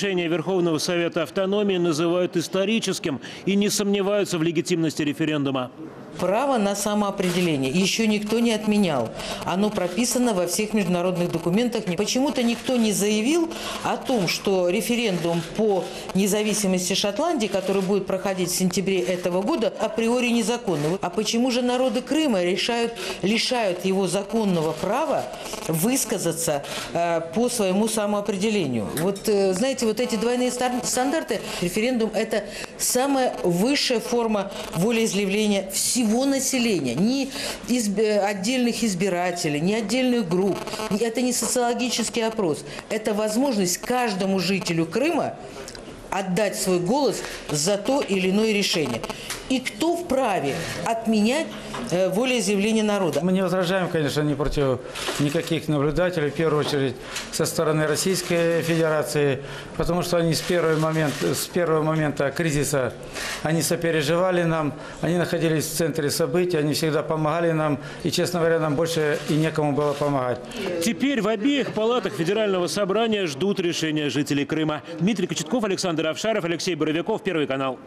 Решение Верховного Совета Автономии называют историческим и не сомневаются в легитимности референдума. Право на самоопределение еще никто не отменял. Оно прописано во всех международных документах. Почему-то никто не заявил о том, что референдум по независимости Шотландии, который будет проходить в сентябре этого года, априори незаконный. А почему же народы Крыма лишают его законного права высказаться по своему самоопределению? Вот, знаете, вот эти двойные стандарты, референдум – это самая высшая форма волеизъявления всего населения, ни отдельных избирателей, ни отдельных групп. Это не социологический опрос. Это возможность каждому жителю Крыма отдать свой голос за то или иное решение. И кто вправе отменять волеизъявление народа? Мы не возражаем, конечно, ни против никаких наблюдателей, в первую очередь со стороны Российской Федерации, потому что они с первого момента кризиса они сопереживали нам, они находились в центре событий, они всегда помогали нам, и, честно говоря, нам больше и некому было помогать. Теперь в обеих палатах Федерального собрания ждут решения жителей Крыма. Дмитрий Кочетков, Александр Авшаров, Алексей Боровиков, Первый канал.